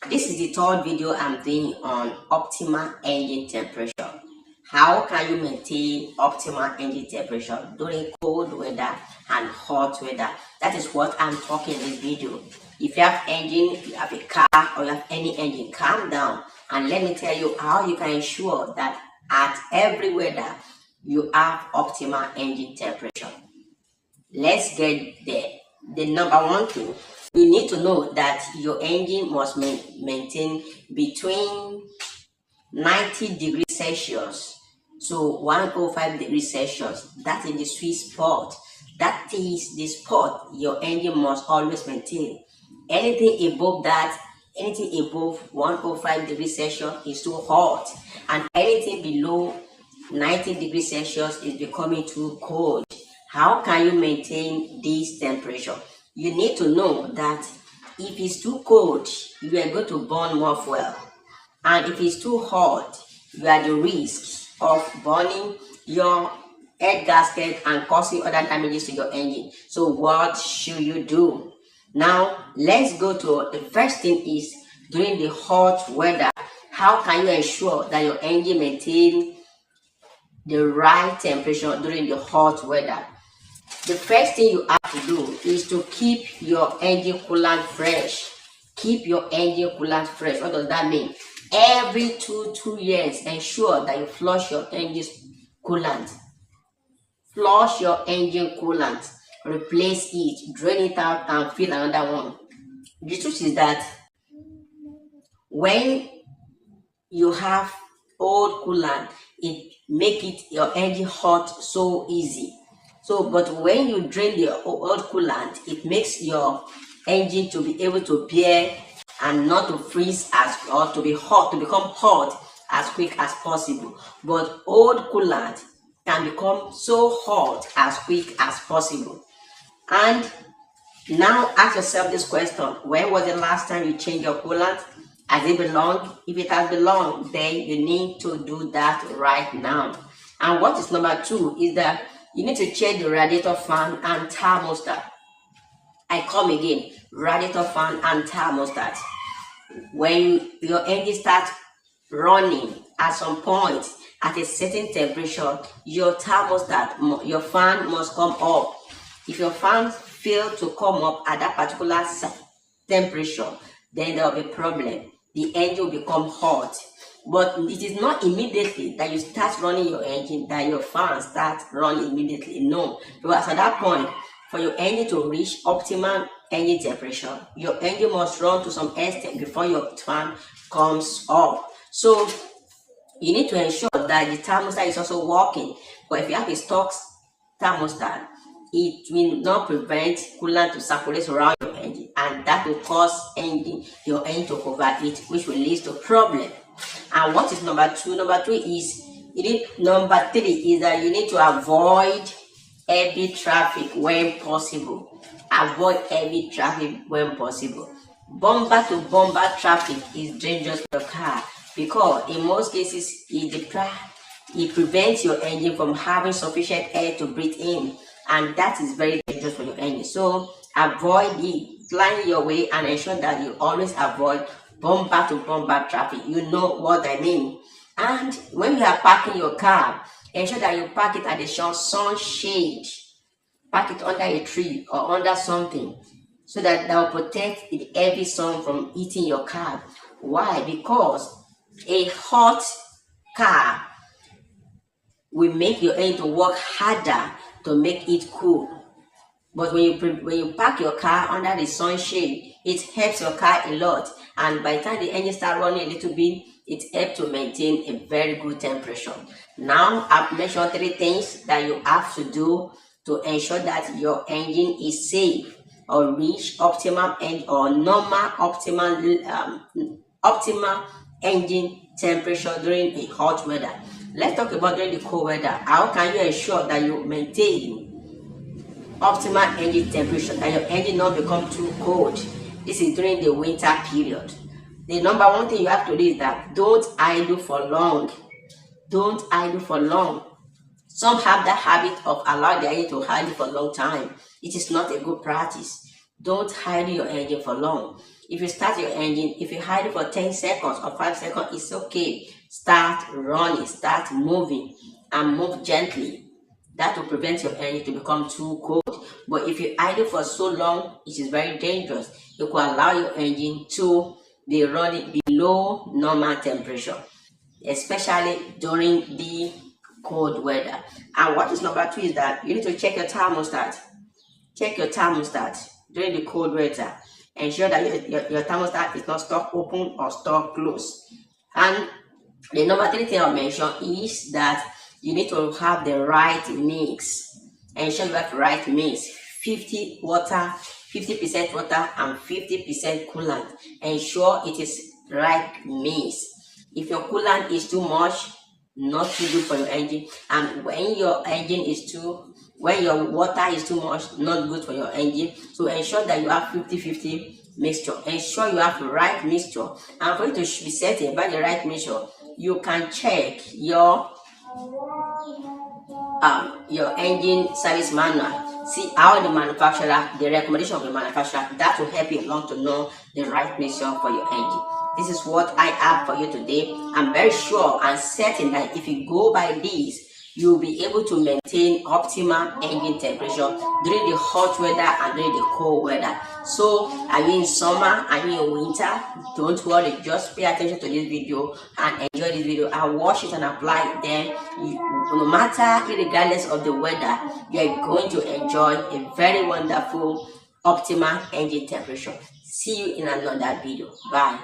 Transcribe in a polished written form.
This is the third video I'm doing on optimal engine temperature. How can you maintain optimal engine temperature during cold weather and hot weather? That is what I'm talking in this video. If you have engine, you have a car, or you have any engine, calm down and let me tell you how you can ensure that at every weather you have optimal engine temperature. Let's get there. The number one thing, you need to know that your engine must maintain between 90 degrees Celsius to 105 degrees Celsius. That is the sweet spot. That is the spot your engine must always maintain. Anything above that, anything above 105 degrees Celsius is too hot, and anything below 90 degrees Celsius is becoming too cold. How can you maintain this temperature? You need to know that if it's too cold, you are going to burn more fuel. And if it's too hot, you are at the risk of burning your head gasket and causing other damages to your engine. So what should you do? Now, let's go to the first thing is during the hot weather. How can you ensure that your engine maintains the right temperature during the hot weather? The first thing you have to do is to keep your engine coolant fresh. Keep your engine coolant fresh. What does that mean? Every two years, ensure that you flush your engine coolant. Flush your engine coolant. Replace it, drain it out, and fill another one. The truth is that when you have old coolant, it make it your engine hot so easy. So, but when you drain the old coolant, it makes your engine to be able to bear and not to freeze or to be hot, to become hot as quick as possible. But old coolant can become so hot as quick as possible. And now ask yourself this question: when was the last time you changed your coolant? Has it been long? If it has been long, then you need to do that right now. And what is number two is that you need to check the radiator fan and thermostat. I come again, radiator fan and thermostat. When your engine starts running at some point at a certain temperature, your thermostat, your fan must come up. If your fan fails to come up at that particular temperature, then there will be a problem. The engine will become hot. But it is not immediately that you start running your engine that your fan starts running immediately. No, because at that point, for your engine to reach optimal engine temperature, your engine must run to some extent before your fan comes up. So you need to ensure that the thermostat is also working. But if you have a stock thermostat, it will not prevent coolant to circulate around your engine, and that will cause your engine to overheat, which will lead to problem. And what is number two? Number three is number three is that you need to avoid heavy traffic when possible. Avoid heavy traffic when possible. Bumper to bumper traffic is dangerous for the car because in most cases it prevents your engine from having sufficient air to breathe in, and that is very dangerous for your engine. So avoid it, plan your way, and ensure that you always avoid bumper to bumper traffic. You know what I mean. And when you are parking your car, ensure that you park it at the sunshade. Park it under a tree or under something so that will protect the heavy sun from hitting your car. Why? Because a hot car will make your engine to work harder to make it cool. But when you park your car under the sunshade, it helps your car a lot. And by the time the engine starts running a little bit, it helps to maintain a very good temperature. Now, I've mentioned three things that you have to do to ensure that your engine is safe or reach optimal optimal engine temperature during the hot weather. Let's talk about during the cold weather. How can you ensure that you maintain optimal engine temperature, that your engine not become too cold? This is during the winter period. The number one thing you have to do is that don't idle for long. Don't idle for long. Some have the habit of allowing their engine to idle for a long time. It is not a good practice. Don't idle your engine for long. If you start your engine, if you hide it for 10 seconds or 5 seconds, it's okay. Start running, start moving, and move gently. That will prevent your engine to become too cold. But if you idle for so long, it is very dangerous. You could allow your engine to be running below normal temperature, especially during the cold weather. And what is number 2 is that you need to check your thermostat. Check your thermostat during the cold weather. Ensure that your thermostat is not stuck open or stuck closed. And the number 3 thing I'll mention is that you need to have the right mix. Ensure you have the right mix. 50% water, 50% and 50% coolant. Ensure it is right mix. If your coolant is too much, not too good for your engine, and when your water is too much, not good for your engine. So ensure that you have 50-50 mixture. Ensure you have the right mixture, and for you to be certain about the right mixture, you can check your engine service manual. See how the recommendation of the manufacturer, that will help you along to know the right mixture for your engine. This is what I have for you today. I'm very sure and certain that if you go by these, you'll be able to maintain optimal engine temperature during the hot weather and during the cold weather. So are you in summer, are you in winter? Don't worry, just pay attention to this video and enjoy this video and watch it and apply it. Then no matter, regardless of the weather, you are going to enjoy a very wonderful optimal engine temperature. See you in another video. Bye.